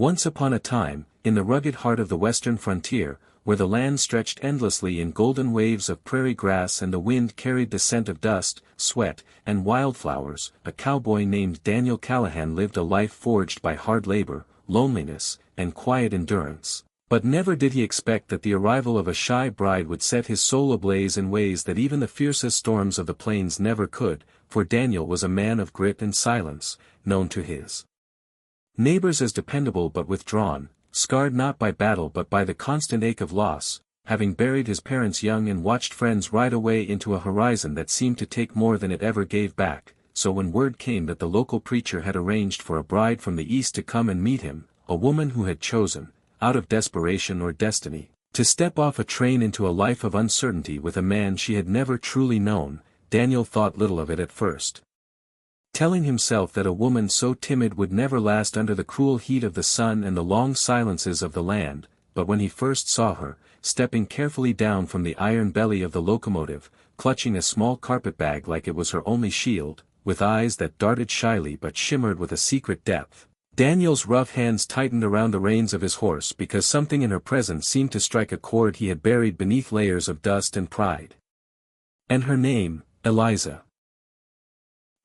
Once upon a time, in the rugged heart of the western frontier, where the land stretched endlessly in golden waves of prairie grass and the wind carried the scent of dust, sweat, and wildflowers, a cowboy named Daniel Callahan lived a life forged by hard labor, loneliness, and quiet endurance. But never did he expect that the arrival of a shy bride would set his soul ablaze in ways that even the fiercest storms of the plains never could, for Daniel was a man of grit and silence, known to his neighbors as dependable but withdrawn, scarred not by battle but by the constant ache of loss, having buried his parents young and watched friends ride away into a horizon that seemed to take more than it ever gave back. So when word came that the local preacher had arranged for a bride from the east to come and meet him, a woman who had chosen, out of desperation or destiny, to step off a train into a life of uncertainty with a man she had never truly known, Daniel thought little of it at first, telling himself that a woman so timid would never last under the cruel heat of the sun and the long silences of the land. But when he first saw her, stepping carefully down from the iron belly of the locomotive, clutching a small carpetbag like it was her only shield, with eyes that darted shyly but shimmered with a secret depth, Daniel's rough hands tightened around the reins of his horse because something in her presence seemed to strike a chord he had buried beneath layers of dust and pride. And her name, Eliza,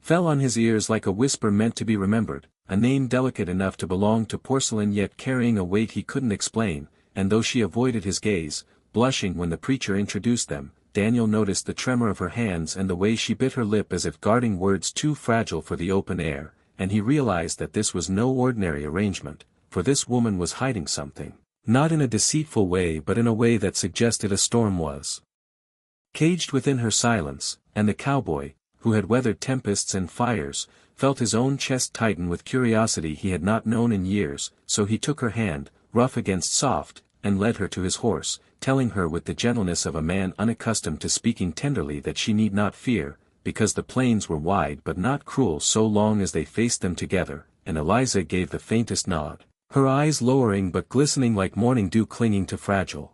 fell on his ears like a whisper meant to be remembered, a name delicate enough to belong to porcelain yet carrying a weight he couldn't explain, and though she avoided his gaze, blushing when the preacher introduced them, Daniel noticed the tremor of her hands and the way she bit her lip as if guarding words too fragile for the open air, and he realized that this was no ordinary arrangement, for this woman was hiding something, not in a deceitful way but in a way that suggested a storm was caged within her silence, and the cowboy, who had weathered tempests and fires, felt his own chest tighten with curiosity he had not known in years, so he took her hand, rough against soft, and led her to his horse, telling her with the gentleness of a man unaccustomed to speaking tenderly that she need not fear, because the plains were wide but not cruel so long as they faced them together, and Eliza gave the faintest nod, her eyes lowering but glistening like morning dew clinging to fragile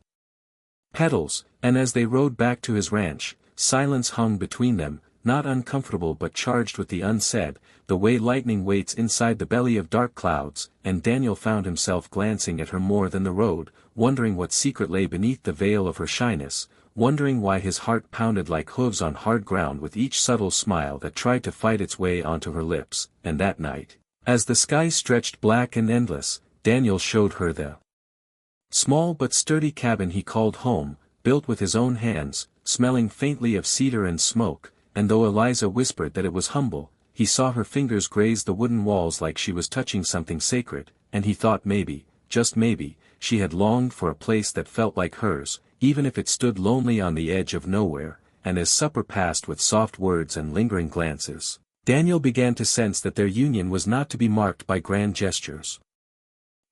petals, and as they rode back to his ranch, silence hung between them, not uncomfortable but charged with the unsaid, the way lightning waits inside the belly of dark clouds, and Daniel found himself glancing at her more than the road, wondering what secret lay beneath the veil of her shyness, wondering why his heart pounded like hooves on hard ground with each subtle smile that tried to fight its way onto her lips. And that night, as the sky stretched black and endless, Daniel showed her the small but sturdy cabin he called home, built with his own hands, smelling faintly of cedar and smoke. And though Eliza whispered that it was humble, he saw her fingers graze the wooden walls like she was touching something sacred, and he thought maybe, just maybe, she had longed for a place that felt like hers, even if it stood lonely on the edge of nowhere. And as supper passed with soft words and lingering glances, Daniel began to sense that their union was not to be marked by grand gestures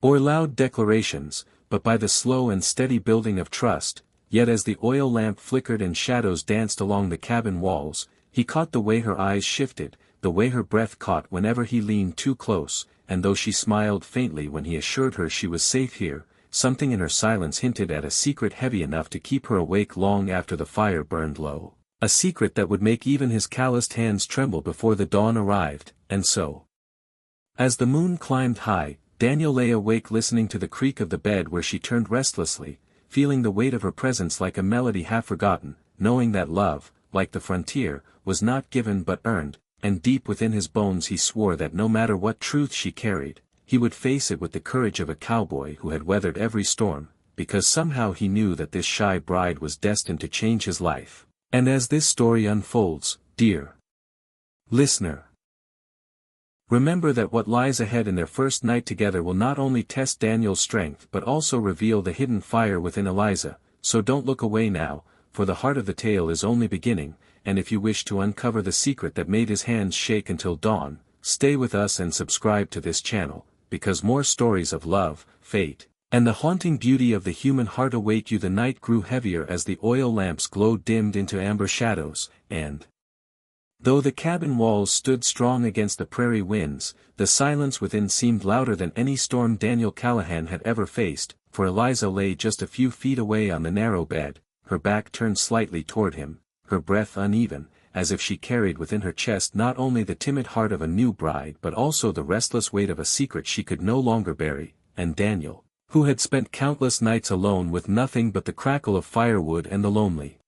or loud declarations, but by the slow and steady building of trust. Yet as the oil lamp flickered and shadows danced along the cabin walls, he caught the way her eyes shifted, the way her breath caught whenever he leaned too close, and though she smiled faintly when he assured her she was safe here, something in her silence hinted at a secret heavy enough to keep her awake long after the fire burned low, a secret that would make even his calloused hands tremble before the dawn arrived. And so, as the moon climbed high, Daniel lay awake listening to the creak of the bed where she turned restlessly, feeling the weight of her presence like a melody half forgotten, knowing that love, like the frontier, was not given but earned, and deep within his bones he swore that no matter what truth she carried, he would face it with the courage of a cowboy who had weathered every storm, because somehow he knew that this shy bride was destined to change his life. And as this story unfolds, dear listener, remember that what lies ahead in their first night together will not only test Daniel's strength but also reveal the hidden fire within Eliza. So don't look away now, for the heart of the tale is only beginning, and if you wish to uncover the secret that made his hands shake until dawn, stay with us and subscribe to this channel, because more stories of love, fate, and the haunting beauty of the human heart await you. The night grew heavier as the oil lamp's glow dimmed into amber shadows, and though the cabin walls stood strong against the prairie winds, the silence within seemed louder than any storm Daniel Callahan had ever faced, for Eliza lay just a few feet away on the narrow bed, her back turned slightly toward him, her breath uneven, as if she carried within her chest not only the timid heart of a new bride but also the restless weight of a secret she could no longer bury. and Daniel, who had spent countless nights alone with nothing but the crackle of firewood and the lonely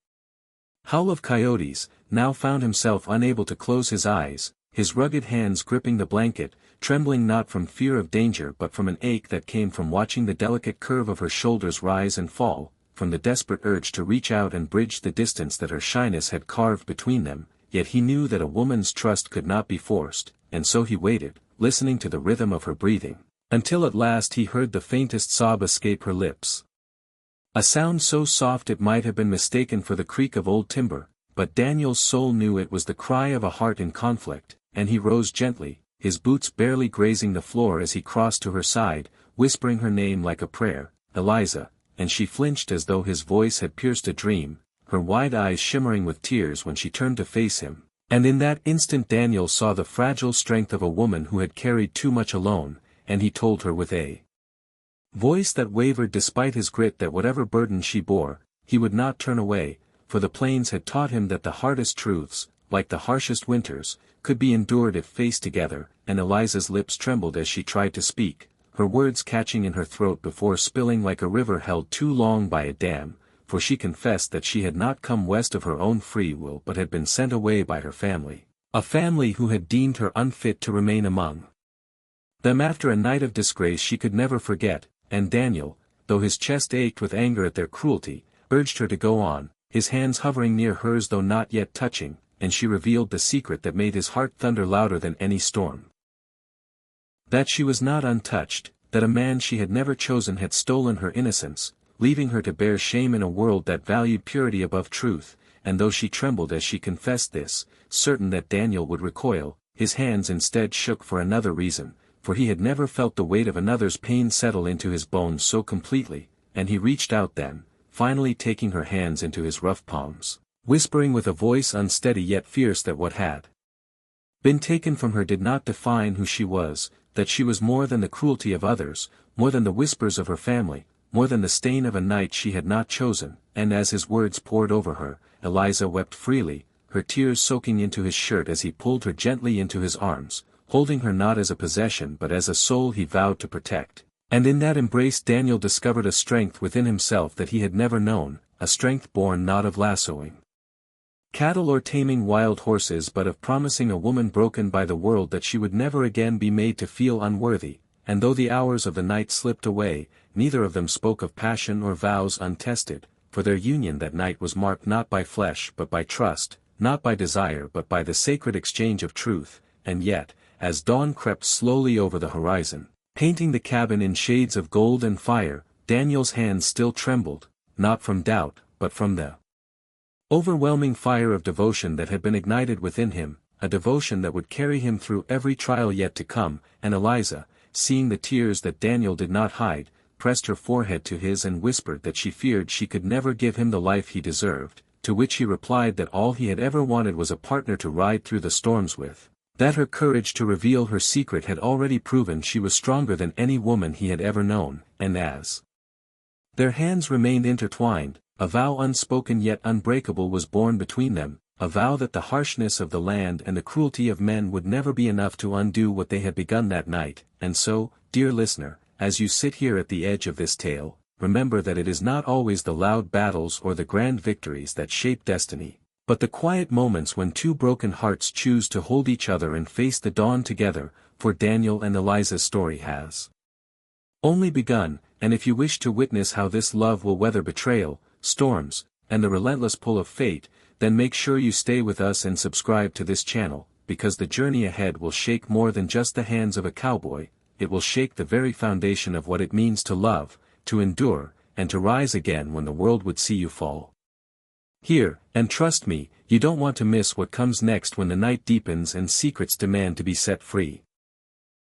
howl of coyotes, now found himself unable to close his eyes, his rugged hands gripping the blanket, trembling not from fear of danger but from an ache that came from watching the delicate curve of her shoulders rise and fall, from the desperate urge to reach out and bridge the distance that her shyness had carved between them. Yet he knew that a woman's trust could not be forced, and so he waited, listening to the rhythm of her breathing, until at last he heard the faintest sob escape her lips. A sound so soft it might have been mistaken for the creak of old timber, but Daniel's soul knew it was the cry of a heart in conflict, and he rose gently, his boots barely grazing the floor as he crossed to her side, whispering her name like a prayer, "Eliza," and she flinched as though his voice had pierced a dream, her wide eyes shimmering with tears when she turned to face him. And in that instant Daniel saw the fragile strength of a woman who had carried too much alone, and he told her with a voice that wavered despite his grit that whatever burden she bore, he would not turn away, for the plains had taught him that the hardest truths, like the harshest winters, could be endured if faced together, and Eliza's lips trembled as she tried to speak, her words catching in her throat before spilling like a river held too long by a dam, for she confessed that she had not come west of her own free will but had been sent away by her family, a family who had deemed her unfit to remain among them after a night of disgrace she could never forget. And Daniel, though his chest ached with anger at their cruelty, urged her to go on, his hands hovering near hers though not yet touching, and she revealed the secret that made his heart thunder louder than any storm. That she was not untouched, that a man she had never chosen had stolen her innocence, leaving her to bear shame in a world that valued purity above truth, and though she trembled as she confessed this, certain that Daniel would recoil, his hands instead shook for another reason, for he had never felt the weight of another's pain settle into his bones so completely, and he reached out then, finally taking her hands into his rough palms, whispering with a voice unsteady yet fierce that what had been taken from her did not define who she was, that she was more than the cruelty of others, more than the whispers of her family, more than the stain of a night she had not chosen, and as his words poured over her, Eliza wept freely, her tears soaking into his shirt as he pulled her gently into his arms, holding her not as a possession but as a soul he vowed to protect. And in that embrace Daniel discovered a strength within himself that he had never known, a strength born not of lassoing cattle or taming wild horses but of promising a woman broken by the world that she would never again be made to feel unworthy, and though the hours of the night slipped away, neither of them spoke of passion or vows untested, for their union that night was marked not by flesh but by trust, not by desire but by the sacred exchange of truth, and yet, as dawn crept slowly over the horizon, painting the cabin in shades of gold and fire, Daniel's hands still trembled, not from doubt, but from the overwhelming fire of devotion that had been ignited within him, a devotion that would carry him through every trial yet to come. And Eliza, seeing the tears that Daniel did not hide, pressed her forehead to his and whispered that she feared she could never give him the life he deserved, to which he replied that all he had ever wanted was a partner to ride through the storms with. That her courage to reveal her secret had already proven she was stronger than any woman he had ever known, and as their hands remained intertwined, a vow unspoken yet unbreakable was born between them, a vow that the harshness of the land and the cruelty of men would never be enough to undo what they had begun that night. And so, dear listener, as you sit here at the edge of this tale, remember that it is not always the loud battles or the grand victories that shape destiny, but the quiet moments when two broken hearts choose to hold each other and face the dawn together. For Daniel and Eliza's story has only begun, and if you wish to witness how this love will weather betrayal, storms, and the relentless pull of fate, then make sure you stay with us and subscribe to this channel, because the journey ahead will shake more than just the hands of a cowboy, it will shake the very foundation of what it means to love, to endure, and to rise again when the world would see you fall. Here, and trust me, you don't want to miss what comes next when the night deepens and secrets demand to be set free.